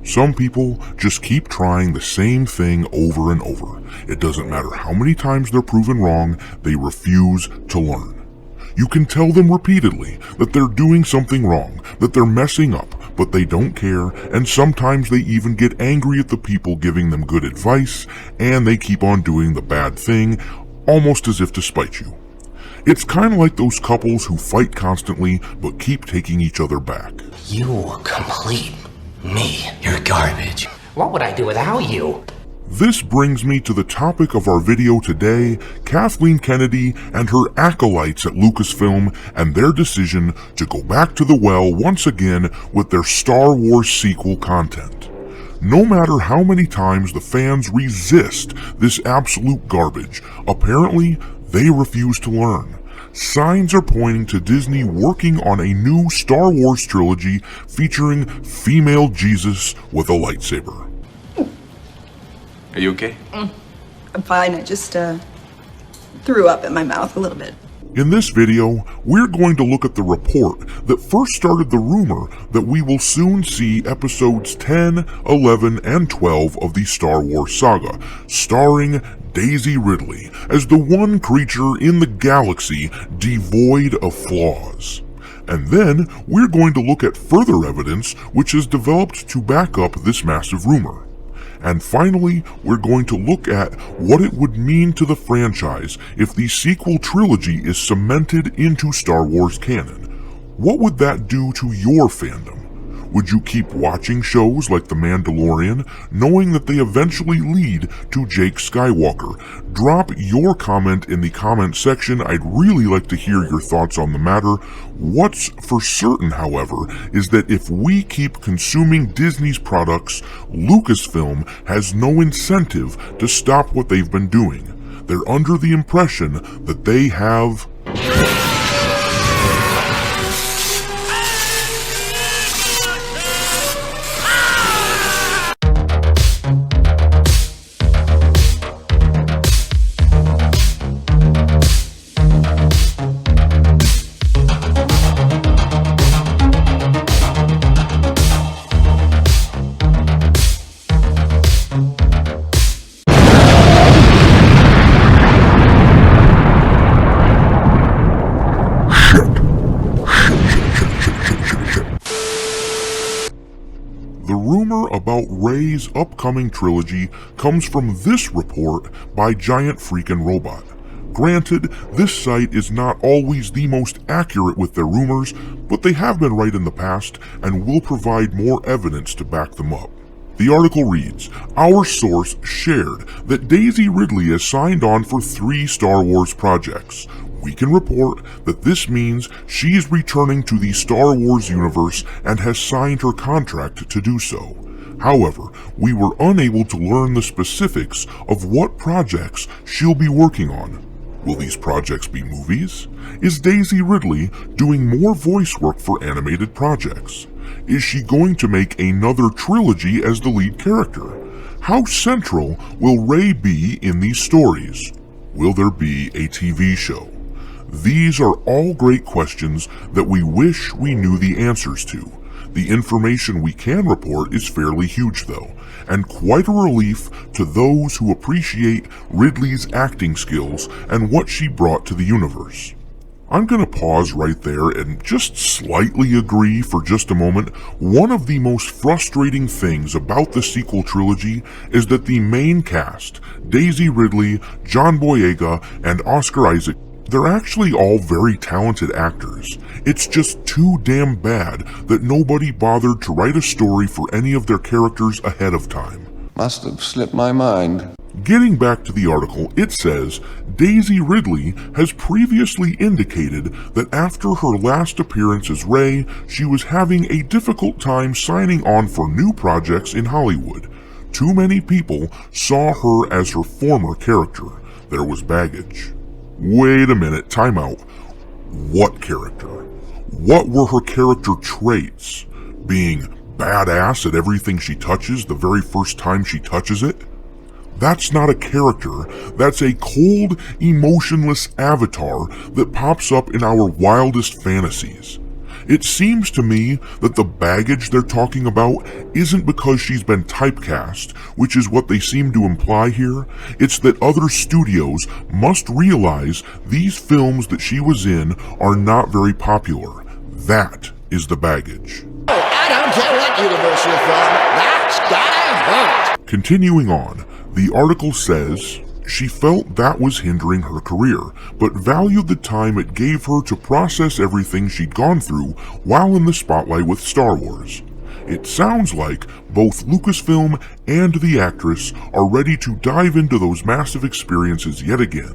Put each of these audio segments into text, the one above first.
Some people just keep trying the same thing over and over. It doesn't matter how many times they're proven wrong, they refuse to learn. You can tell them repeatedly that they're doing something wrong, that they're messing up, but they don't care, and sometimes they even get angry at the people giving them good advice, and they keep on doing the bad thing, almost as if to spite you. It's kind of like those couples who fight constantly, but keep taking each other back. You complete me. You're garbage. What would I do without you? This brings me to the topic of our video today, Kathleen Kennedy and her acolytes at Lucasfilm and their decision to go back to the well once again with their Star Wars sequel content. No matter how many times the fans resist this absolute garbage, apparently they refuse to learn. Signs are pointing to Disney working on a new Star Wars trilogy featuring female Jesus with a lightsaber. Are you okay? I'm fine. I just threw up in my mouth a little bit. In this video, we're going to look at the report that first started the rumor that we will soon see episodes 10, 11, and 12 of the Star Wars saga, starring Daisy Ridley as the one creature in the galaxy devoid of flaws. And then, we're going to look at further evidence which has developed to back up this massive rumor. And finally, we're going to look at what it would mean to the franchise if the sequel trilogy is cemented into Star Wars canon. What would that do to your fandom? Would you keep watching shows like The Mandalorian, knowing that they eventually lead to Jake Skywalker? Drop your comment in the comment section. I'd really like to hear your thoughts on the matter. What's for certain, however, is that if we keep consuming Disney's products, Lucasfilm has no incentive to stop what they've been doing. They're under the impression that they have... about Rey's upcoming trilogy comes from this report by Giant Freakin Robot. Granted, this site is not always the most accurate with their rumors, but they have been right in the past and will provide more evidence to back them up. The article reads, "Our source shared that Daisy Ridley has signed on for 3 Star Wars projects. We can report that this means she is returning to the Star Wars universe and has signed her contract to do so. However, we were unable to learn the specifics of what projects she'll be working on. Will these projects be movies? Is Daisy Ridley doing more voice work for animated projects? Is she going to make another trilogy as the lead character? How central will Rey be in these stories? Will there be a TV show? These are all great questions that we wish we knew the answers to. The information we can report is fairly huge though, and quite a relief to those who appreciate Ridley's acting skills and what she brought to the universe." I'm gonna pause right there and just slightly agree for just a moment. One of the most frustrating things about the sequel trilogy is that the main cast, Daisy Ridley, John Boyega, and Oscar Isaac, they're actually all very talented actors. It's just too damn bad that nobody bothered to write a story for any of their characters ahead of time. Must have slipped my mind. Getting back to the article, it says, Daisy Ridley has previously indicated that after her last appearance as Rey, she was having a difficult time signing on for new projects in Hollywood. Too many people saw her as her former character. There was baggage. Wait a minute, time out. What character? What were her character traits? Being badass at everything she touches the very first time she touches it? That's not a character, that's a cold, emotionless avatar that pops up in our wildest fantasies. It seems to me that the baggage they're talking about isn't because she's been typecast, which is what they seem to imply here. It's that other studios must realize these films that she was in are not very popular. That is the baggage. I don't care what universe you're from, that's gotta hurt. Continuing on, the article says, she felt that was hindering her career, but valued the time it gave her to process everything she'd gone through while in the spotlight with Star Wars. It sounds like both Lucasfilm and the actress are ready to dive into those massive experiences yet again.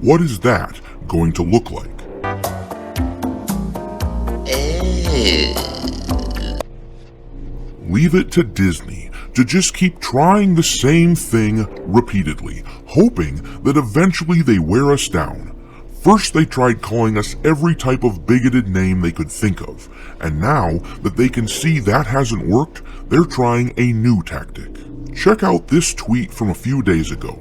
What is that going to look like? Leave it to Disney to just keep trying the same thing repeatedly, hoping that eventually they wear us down. First they tried calling us every type of bigoted name they could think of, and now that they can see that hasn't worked, they're trying a new tactic. Check out this tweet from a few days ago.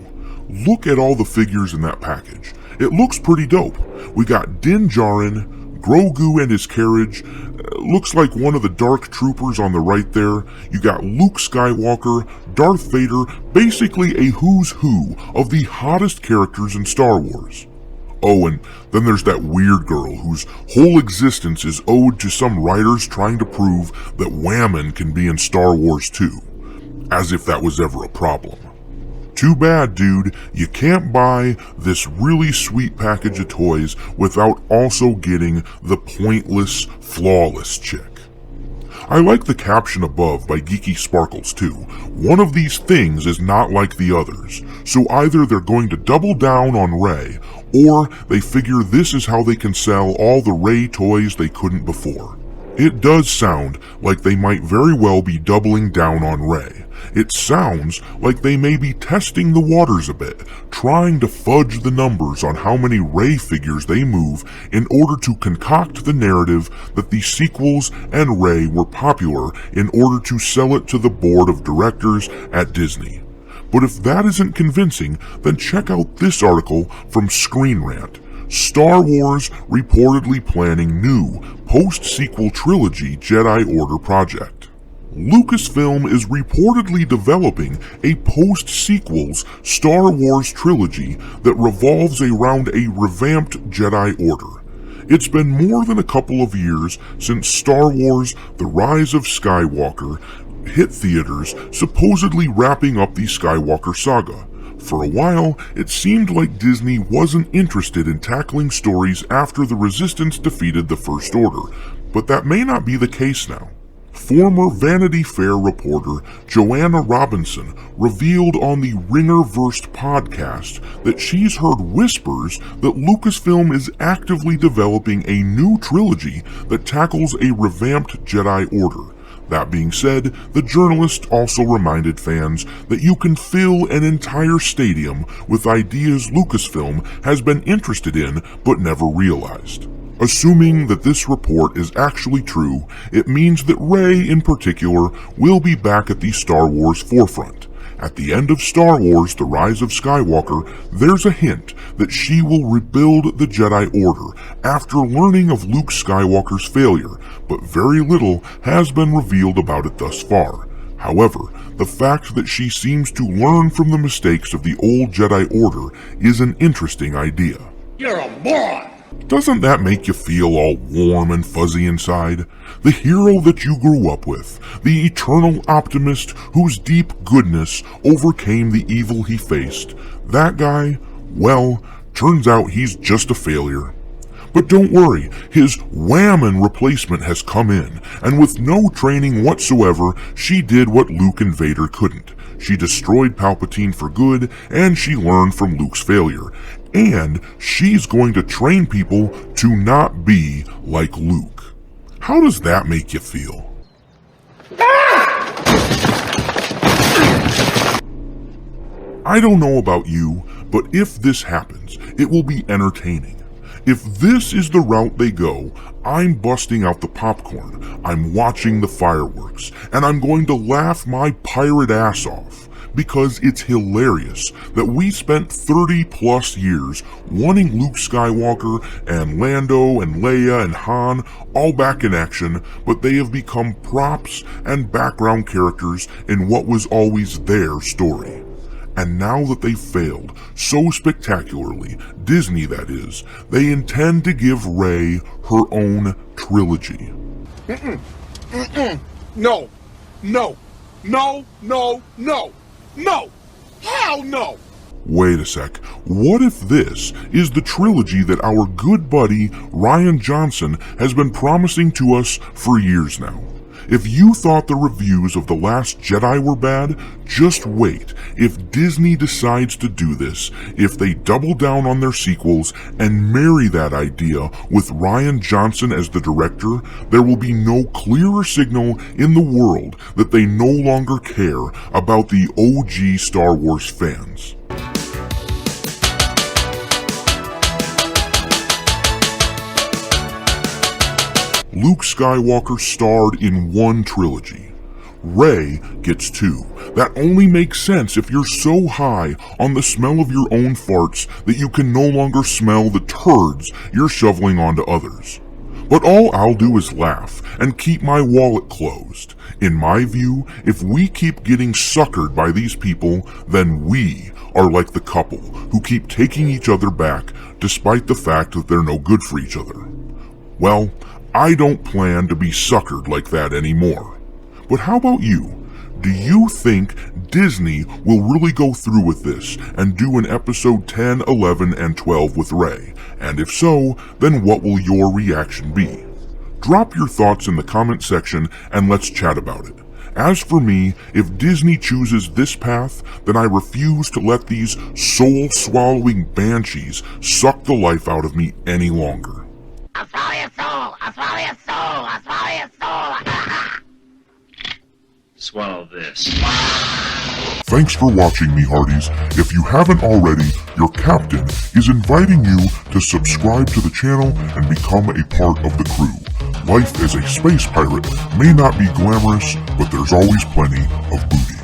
Look at all the figures in that package. It looks pretty dope. We got Din Djarin, Grogu and his carriage, looks like one of the Dark Troopers on the right there. You got Luke Skywalker, Darth Vader, basically a who's who of the hottest characters in Star Wars. Oh, and then there's that weird girl whose whole existence is owed to some writers trying to prove that women can be in Star Wars too. As if that was ever a problem. Too bad, dude, you can't buy this really sweet package of toys without also getting the pointless, flawless chick. I like the caption above by Geeky Sparkles too. One of these things is not like the others, so either they're going to double down on Rey, or they figure this is how they can sell all the Rey toys they couldn't before. It does sound like they might very well be doubling down on Rey. It sounds like they may be testing the waters a bit, trying to fudge the numbers on how many Rey figures they move in order to concoct the narrative that the sequels and Rey were popular in order to sell it to the board of directors at Disney. But if that isn't convincing, then check out this article from Screen Rant. Star Wars reportedly planning new post-sequel trilogy Jedi Order project. Lucasfilm is reportedly developing a post-sequels Star Wars trilogy that revolves around a revamped Jedi Order. It's been more than a couple of years since Star Wars: The Rise of Skywalker hit theaters, supposedly wrapping up the Skywalker saga. For a while, it seemed like Disney wasn't interested in tackling stories after the Resistance defeated the First Order, but that may not be the case now. Former Vanity Fair reporter Joanna Robinson revealed on the Ringerverse podcast that she's heard whispers that Lucasfilm is actively developing a new trilogy that tackles a revamped Jedi Order. That being said, the journalist also reminded fans that you can fill an entire stadium with ideas Lucasfilm has been interested in but never realized. Assuming that this report is actually true, it means that Rey in particular will be back at the Star Wars forefront. At the end of Star Wars: The Rise of Skywalker, there's a hint that she will rebuild the Jedi Order after learning of Luke Skywalker's failure, but very little has been revealed about it thus far. However, the fact that she seems to learn from the mistakes of the old Jedi Order is an interesting idea. You're a moron! Doesn't that make you feel all warm and fuzzy inside? The hero that you grew up with, the eternal optimist whose deep goodness overcame the evil he faced, that guy, well, turns out he's just a failure. But don't worry, his whammon replacement has come in, and with no training whatsoever, she did what Luke and Vader couldn't. She destroyed Palpatine for good, and she learned from Luke's failure. And she's going to train people to not be like Luke. How does that make you feel? I don't know about you, but if this happens, it will be entertaining. If this is the route they go, I'm busting out the popcorn, I'm watching the fireworks, and I'm going to laugh my pirate ass off. because it's hilarious that we spent 30 plus years wanting Luke Skywalker and Lando and Leia and Han all back in action, but they have become props and background characters in what was always their story. And now that they failed so spectacularly, Disney that is, they intend to give Rey her own trilogy. No. No. No. No. No. No. Hell no. Wait a sec, what if this is the trilogy that our good buddy Rian Johnson has been promising to us for years now? If you thought the reviews of The Last Jedi were bad, just wait. If Disney decides to do this, if they double down on their sequels and marry that idea with Rian Johnson as the director, there will be no clearer signal in the world that they no longer care about the OG Star Wars fans. Luke Skywalker starred in one trilogy. Rey gets two. That only makes sense if you're so high on the smell of your own farts that you can no longer smell the turds you're shoveling onto others. But all I'll do is laugh and keep my wallet closed. In my view, if we keep getting suckered by these people, then we are like the couple who keep taking each other back despite the fact that they're no good for each other. Well, I don't plan to be suckered like that anymore. But how about you? Do you think Disney will really go through with this and do an episode 10, 11, and 12 with Rey? And if so, then what will your reaction be? Drop your thoughts in the comment section and let's chat about it. As for me, if Disney chooses this path, then I refuse to let these soul-swallowing banshees suck the life out of me any longer. I'll swallow your soul! I'll swallow your soul! I'll swallow your soul! Swallow this. Thanks for watching, me hearties. If you haven't already, your captain is inviting you to subscribe to the channel and become a part of the crew. Life as a space pirate may not be glamorous, but there's always plenty of booty.